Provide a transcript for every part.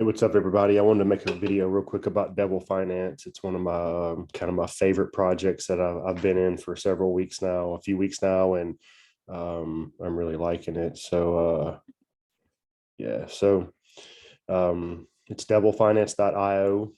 Hey, what's up, everybody? I wanted to make a video real quick about Devil Finance. It's one of my kind of my favorite projects that I've been in for several weeks now, a few weeks now, and I'm really liking it. So it's devilfinance.io.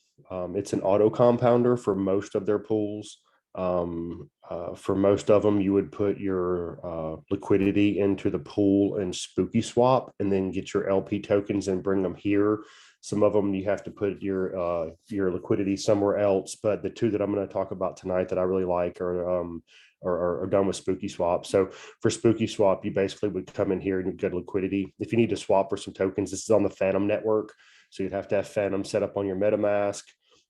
It's an auto compounder for most of their pools. For most of them, you would put your liquidity into the pool and Spooky Swap, and then get your LP tokens and bring them here. Some of them you have to put your liquidity somewhere else, but the two that I'm going to talk about tonight that I really like are done with Spooky Swap. So for Spooky Swap, you basically would come in here and you get liquidity. If you need to swap for some tokens, this is on the Phantom network. So you'd have to have Phantom set up on your MetaMask.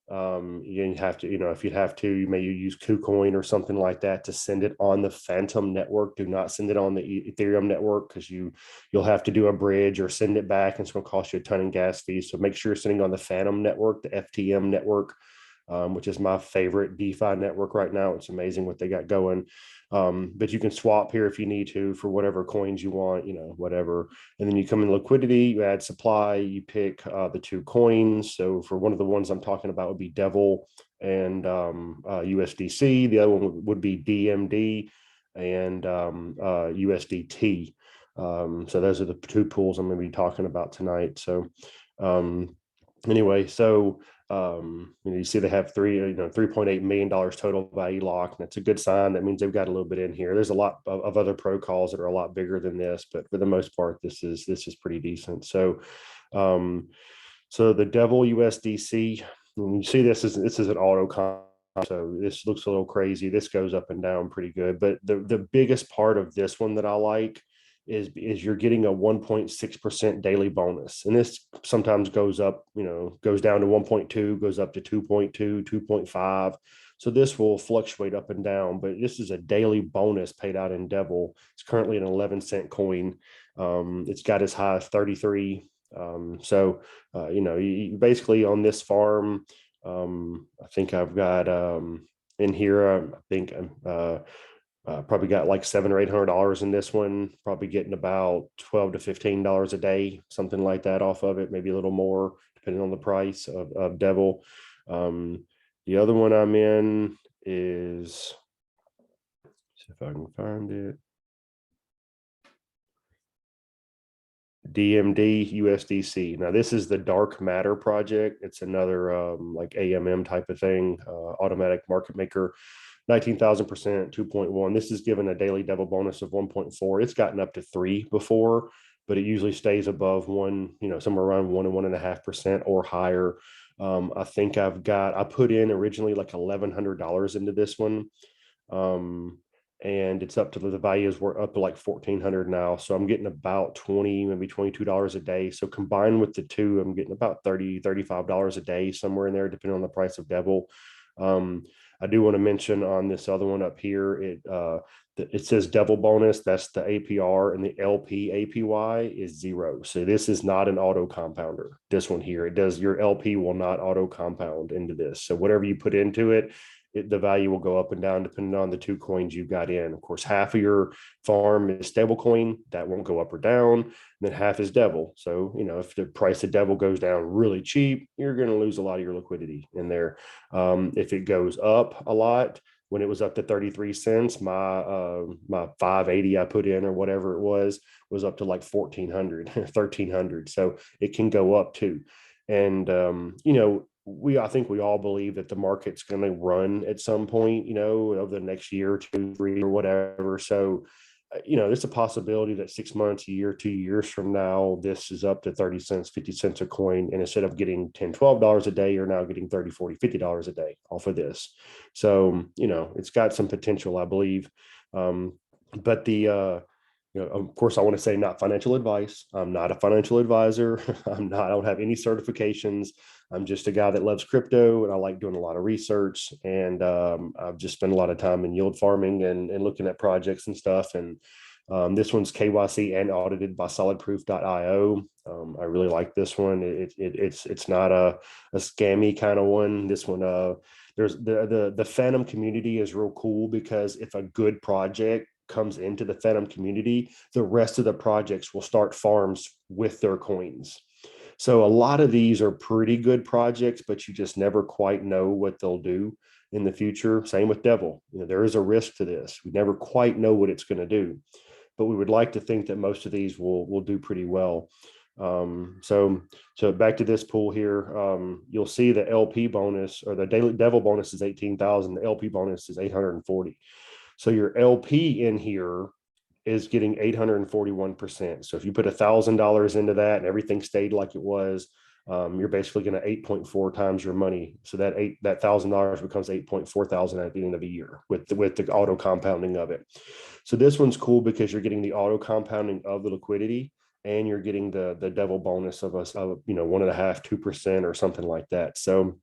You have to, if you'd have to, you may use KuCoin or something like that to send it on the Phantom network. Do not send it on the Ethereum network, because you'll have to do a bridge or send it back, and it's going to cost you a ton in gas fees. So make sure you're sending on the Phantom network, the FTM network, which is my favorite DeFi network right now. It's amazing what they got going. But you can swap here if you need to for whatever coins you want, whatever. And then you come in liquidity, you add supply, you pick the two coins. So for one of the ones I'm talking about would be Devil and USDC. The other one would be DMD and USDT. So those are the two pools I'm going to be talking about tonight. So anyway, so you see they have $3.8 million total value locked, and that's a good sign. That means they've got a little bit in here. There's a lot of other protocols that are a lot bigger than this, but for the most part, this is pretty decent. So so the Devil USDC, when you see this is an auto comp. So this looks a little crazy. This goes up and down pretty good, but the biggest part of this one that I like is you're getting a 1.6% daily bonus. And this sometimes goes up, goes down to 1.2, goes up to 2.2, 2.5. So this will fluctuate up and down, but this is a daily bonus paid out in Devil. It's currently an 11-cent coin. It's got as high as 33. You basically on this farm, I think I've got in here, I think probably got like $700 or $800 in this one, probably getting about $12 to $15 a day, something like that off of it, maybe a little more depending on the price of Devil. The other one I'm in is, see if I can find it, DMD USDC. Now this is the Dark Matter project. It's another like AMM type of thing, automatic market maker. 19,000%, 2.1. This is given a daily Devil bonus of 1.4. It's gotten up to 3 before, but it usually stays above 1, somewhere around 1 and 1.5% or higher. I think I put in originally like $1,100 into this one. And it's up to the values were up to like 1,400 now. So I'm getting about 20, maybe $22 a day. So combined with the two, I'm getting about $30, $35 a day, somewhere in there, depending on the price of Devil. I do want to mention on this other one up here, it says Devil bonus. That's the APR, and the LP APY is 0. So this is not an auto compounder. This one here, your LP will not auto compound into this. So whatever you put into it, the value will go up and down depending on the two coins you've got in. Of course, half of your farm is stable coin. That won't go up or down. And then half is Devil. So, if the price of Devil goes down really cheap, you're going to lose a lot of your liquidity in there. If it goes up a lot, when it was up to 33 cents, my 580 I put in or whatever it was up to like 1,400, 1,300. So it can go up too. And, I think we all believe that the market's going to run at some point, over the next year or 2, 3 or whatever. So, there's a possibility that 6 months, a year, 2 years from now, this is up to 30 cents, 50 cents a coin. And instead of getting $10, $12 a day, you're now getting $30, $40, $50 a day off of this. So, it's got some potential, I believe. But of course, I want to say not financial advice. I'm not a financial advisor. I don't have any certifications. I'm just a guy that loves crypto, and I like doing a lot of research. And I've just spent a lot of time in yield farming and looking at projects and stuff. And this one's KYC and audited by solidproof.io. I really like this one. It's not a scammy kind of one. This one, there's the Phantom community is real cool, because if a good project comes into the Phantom community, the rest of the projects will start farms with their coins. So a lot of these are pretty good projects, but you just never quite know what they'll do in the future. Same with Devil. There is a risk to this. We never quite know what it's going to do, but we would like to think that most of these will do pretty well. So back to this pool here, you'll see the LP bonus, or the daily Devil bonus, is 18,000. The LP bonus is 840. So your LP in here is getting 841%. So if you put $1,000 into that and everything stayed like it was, you're basically going to 8.4 times your money. So that $1,000 becomes 8.4 thousand at the end of the year with the auto compounding of it. So this one's cool because you're getting the auto compounding of the liquidity, and you're getting the Devil bonus of 1.5%, 2% or something like that. So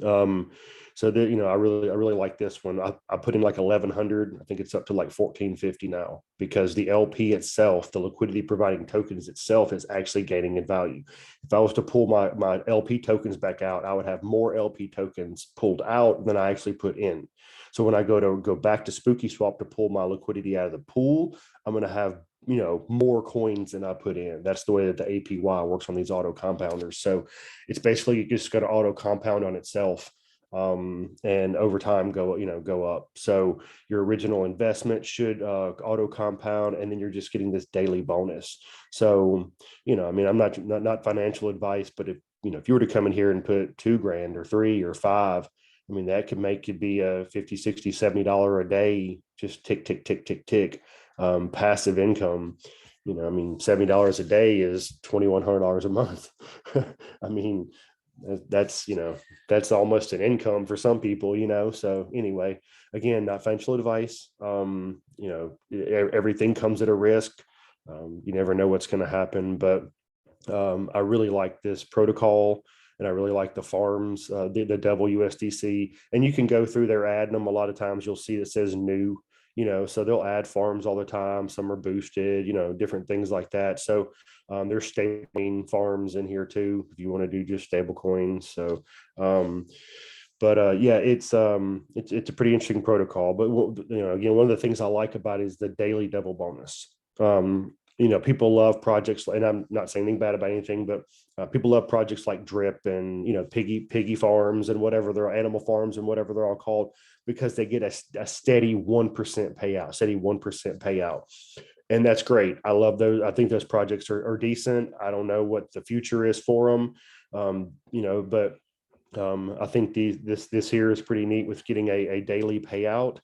I really like this one. I put in like 1,100. I think it's up to like 1,450 now, because the LP itself, the liquidity providing tokens itself, is actually gaining in value. If I was to pull my LP tokens back out, I would have more LP tokens pulled out than I actually put in. So when I go back to Spooky Swap to pull my liquidity out of the pool, I'm going to have more coins than I put in. That's the way that the APY works on these auto compounders. So it's basically just going to auto compound on itself, and over time go up. So your original investment should auto compound, and then you're just getting this daily bonus. So I'm not financial advice, but if you were to come in here and put $2,000 or $3,000 or $5,000, that could be a $50, $60, $70 a day, just tick, tick, tick, tick, tick, passive income. $70 a day is $2,100 a month. I mean, that's almost an income for some people. So anyway, again, not financial advice. Everything comes at a risk. You never know what's going to happen, but I really like this protocol, and I really like the farms, the Devil USDC. And you can go through there adding them. A lot of times you'll see it says new, so they'll add farms all the time. Some are boosted, different things like that. So there's stablecoin farms in here too, if you want to do just stable coins. So yeah, it's a pretty interesting protocol. But again, one of the things I like about it is the daily Devil bonus. People love projects, and I'm not saying anything bad about anything, but people love projects like Drip and piggy farms and whatever, they're animal farms and whatever they're all called, because they get a steady 1% payout. And that's great. I love those. I think those projects are decent. I don't know what the future is for them, but I think this here is pretty neat with getting a daily payout.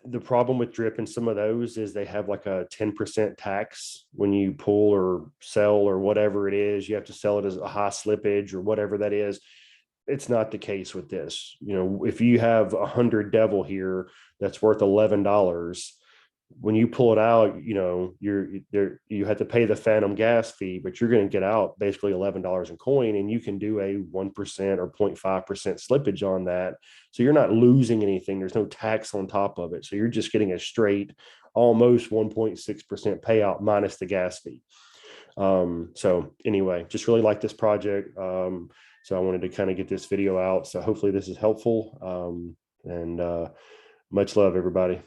The problem with Drip and some of those is they have like a 10% tax when you pull or sell or whatever it is. You have to sell it as a high slippage or whatever that is. It's not the case with this. If you have 100 Devil here that's worth $11, when you pull it out, you have to pay the phantom gas fee, but you're going to get out basically $11 in coin, and you can do a 1% or 0.5% slippage on that. So you're not losing anything. There's no tax on top of it. So you're just getting a straight almost 1.6% payout minus the gas fee. So anyway, just really like this project. So I wanted to kind of get this video out. So hopefully this is helpful. And much love, everybody.